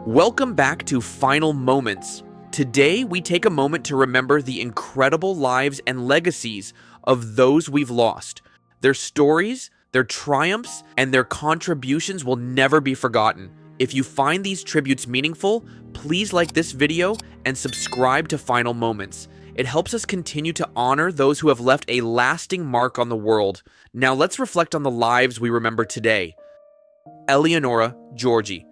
Welcome back to Final Moments. Today, we take a moment to remember the incredible lives and legacies of those we've lost. Their stories, their triumphs, and their contributions will never be forgotten. If you find these tributes meaningful, please like this video and subscribe to Final Moments. It helps us continue to honor those who have left a lasting mark on the world. Now let's reflect on the lives we remember today. Eleonora Giorgi.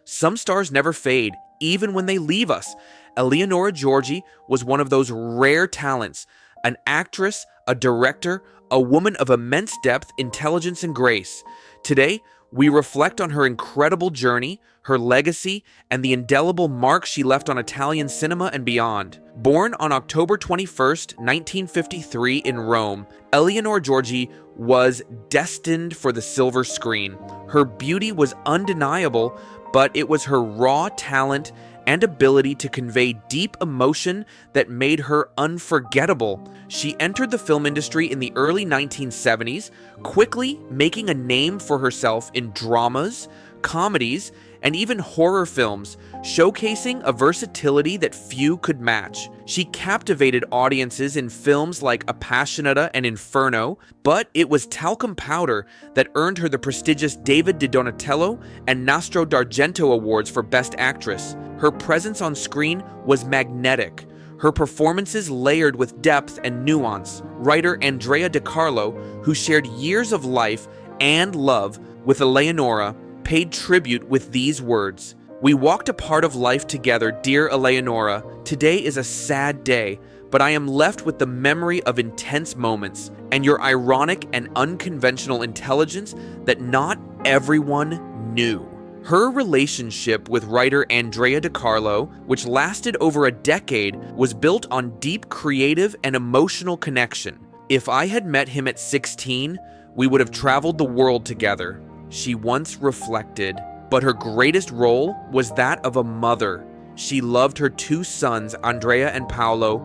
Some stars never fade, even when they leave us. Eleonora Giorgi was one of those rare talents, an actress, a director, a woman of immense depth, intelligence, and grace. Today, we reflect on her incredible journey, her legacy, and the indelible mark she left on Italian cinema and beyond. Born on October 21st, 1953 in Rome, Eleonora Giorgi was destined for the silver screen. Her beauty was undeniable, but it was her raw talent and ability to convey deep emotion that made her unforgettable. She entered the film industry in the early 1970s, quickly making a name for herself in dramas, comedies, and even horror films, showcasing a versatility that few could match. She captivated audiences in films like Appassionata and Inferno, but it was Talcum Powder that earned her the prestigious David di Donatello and Nastro d'Argento awards for Best Actress. Her presence on screen was magnetic, her performances layered with depth and nuance. Writer Andrea De Carlo, who shared years of life and love with Eleonora, paid tribute with these words: "We walked a part of life together, dear Eleonora. Today is a sad day, but I am left with the memory of intense moments and your ironic and unconventional intelligence that not everyone knew." Her relationship with writer Andrea De Carlo, which lasted over a decade, was built on deep creative and emotional connection. "If I had met him at 16, we would have traveled the world together," she once reflected. But her greatest role was that of a mother. She loved her two sons, Andrea and Paolo,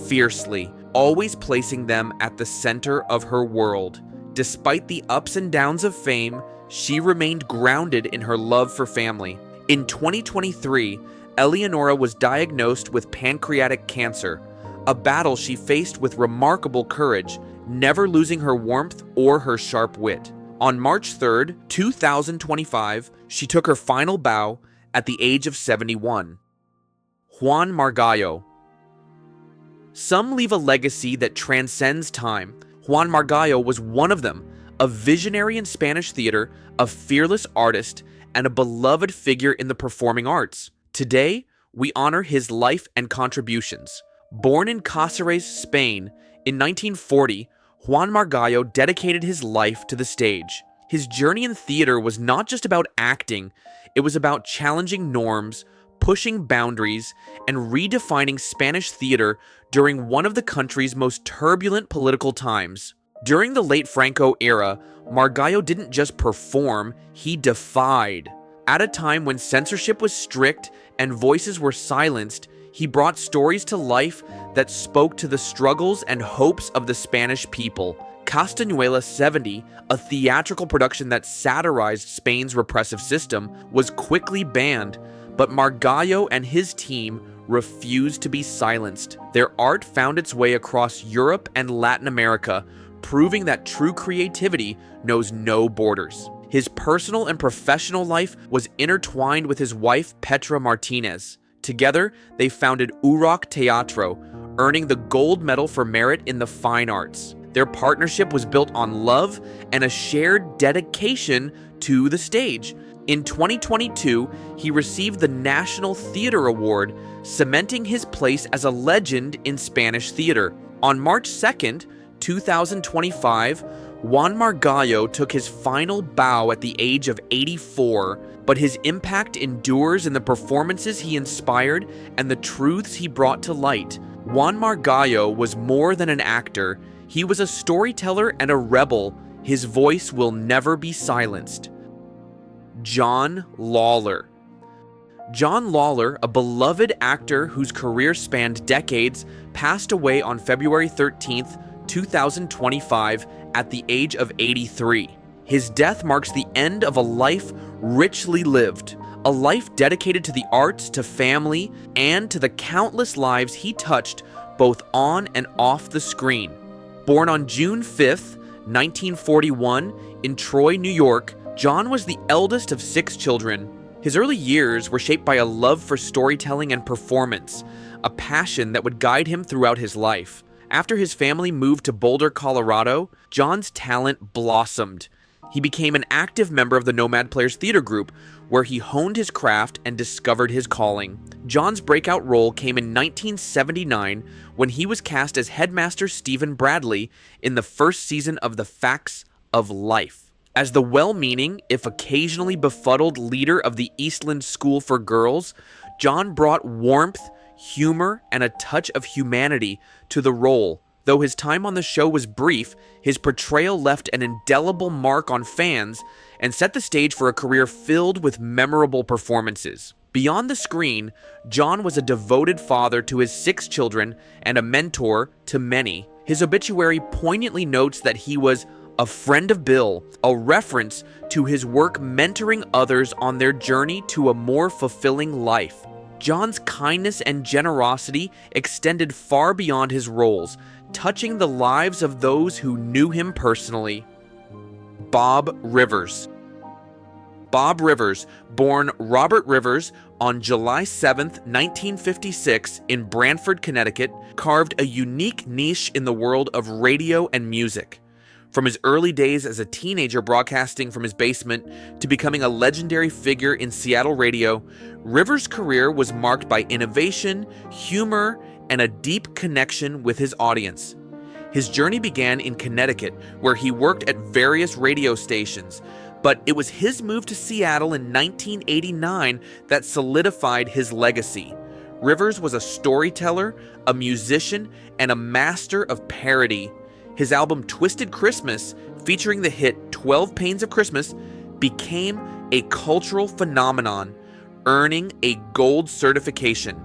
fiercely, always placing them at the center of her world. Despite the ups and downs of fame, she remained grounded in her love for family. In 2023, Eleonora was diagnosed with pancreatic cancer, a battle she faced with remarkable courage, never losing her warmth or her sharp wit. On March 3rd, 2025, she took her final bow at the age of 71. Juan Margallo. Some leave a legacy that transcends time. Juan Margallo was one of them, a visionary in Spanish theater, a fearless artist, and a beloved figure in the performing arts. Today, we honor his life and contributions. Born in Cáceres, Spain, in 1940, Juan Margallo dedicated his life to the stage. His journey in theater was not just about acting, it was about challenging norms, pushing boundaries, and redefining Spanish theater during one of the country's most turbulent political times. During the late Franco era, Margallo didn't just perform, he defied. At a time when censorship was strict and voices were silenced, he brought stories to life that spoke to the struggles and hopes of the Spanish people. Castañuela 70, a theatrical production that satirized Spain's repressive system, was quickly banned, but Margallo and his team refused to be silenced. Their art found its way across Europe and Latin America, proving that true creativity knows no borders. His personal and professional life was intertwined with his wife Petra Martinez. Together, they founded UROC Teatro, earning the gold medal for merit in the fine arts. Their partnership was built on love and a shared dedication to the stage. In 2022, he received the National Theater Award, cementing his place as a legend in Spanish theater. On March 2nd, 2025, Juan Margallo took his final bow at the age of 84, but his impact endures in the performances he inspired and the truths he brought to light. Juan Margallo was more than an actor. He was a storyteller and a rebel. His voice will never be silenced. John Lawler. John Lawler, a beloved actor whose career spanned decades, passed away on February 13th, 2025 at the age of 83. His death marks the end of a life richly lived, A life dedicated to the arts, to family, and to the countless lives he touched both on and off the screen. Born on June 5th, 1941, in Troy, New York, John was the eldest of 6 children. His early years were shaped by a love for storytelling and performance, a passion that would guide him throughout his life. After his family moved to Boulder, Colorado, John's talent blossomed. He became an active member of the Nomad Players Theater Group, where he honed his craft and discovered his calling. John's breakout role came in 1979 when he was cast as Headmaster Stephen Bradley in the first season of The Facts of Life. As the well-meaning, if occasionally befuddled leader of the Eastland School for Girls, John brought warmth, humor, and a touch of humanity to the role. Though his time on the show was brief, his portrayal left an indelible mark on fans and set the stage for a career filled with memorable performances. Beyond the screen, John was a devoted father to his 6 children and a mentor to many. His obituary poignantly notes that he was a friend of Bill, a reference to his work mentoring others on their journey to a more fulfilling life. John's kindness and generosity extended far beyond his roles, touching the lives of those who knew him personally. Bob Rivers. Bob Rivers, born Robert Rivers on July 7, 1956 in Branford, Connecticut, carved a unique niche in the world of radio and music. From his early days as a teenager broadcasting from his basement to becoming a legendary figure in Seattle radio, Rivers' career was marked by innovation, humor, and a deep connection with his audience. His journey began in Connecticut, where he worked at various radio stations, but it was his move to Seattle in 1989 that solidified his legacy. Rivers was a storyteller, a musician, and a master of parody. His album Twisted Christmas, featuring the hit 12 Pains of Christmas, became a cultural phenomenon, earning a gold certification.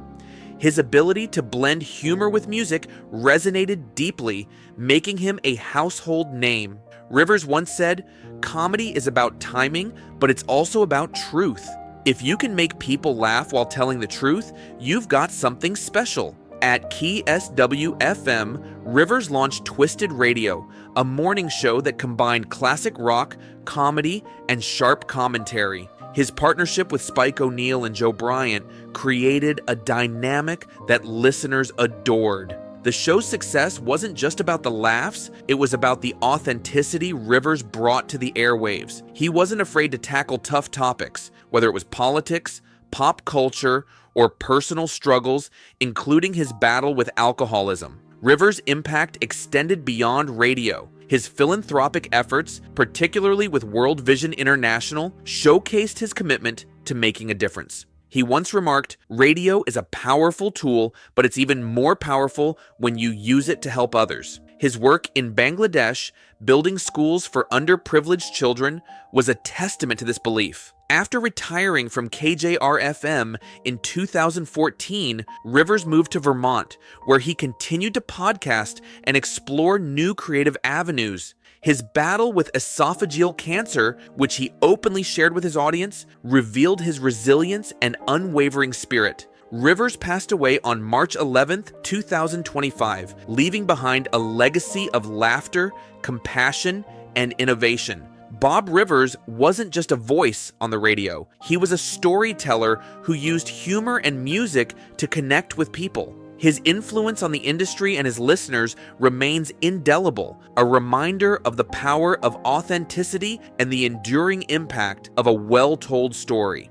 His ability to blend humor with music resonated deeply, making him a household name. Rivers once said, "Comedy is about timing, but it's also about truth. If you can make people laugh while telling the truth, you've got something special." At Key SW-FM, Rivers launched Twisted Radio, a morning show that combined classic rock, comedy, and sharp commentary. His partnership with Spike O'Neill and Joe Bryant created a dynamic that listeners adored. The show's success wasn't just about the laughs, it was about the authenticity Rivers brought to the airwaves. He wasn't afraid to tackle tough topics, whether it was politics, pop culture, or personal struggles, including his battle with alcoholism. Rivers' impact extended beyond radio. His philanthropic efforts, particularly with World Vision International, showcased his commitment to making a difference. He once remarked, "Radio is a powerful tool, but it's even more powerful when you use it to help others." His work in Bangladesh, building schools for underprivileged children, was a testament to this belief. After retiring from KJR-FM in 2014, Rivers moved to Vermont, where he continued to podcast and explore new creative avenues. His battle with esophageal cancer, which he openly shared with his audience, revealed his resilience and unwavering spirit. Rivers passed away on March 11, 2025, leaving behind a legacy of laughter, compassion, and innovation. Bob Rivers wasn't just a voice on the radio. He was a storyteller who used humor and music to connect with people. His influence on the industry and his listeners remains indelible, a reminder of the power of authenticity and the enduring impact of a well-told story.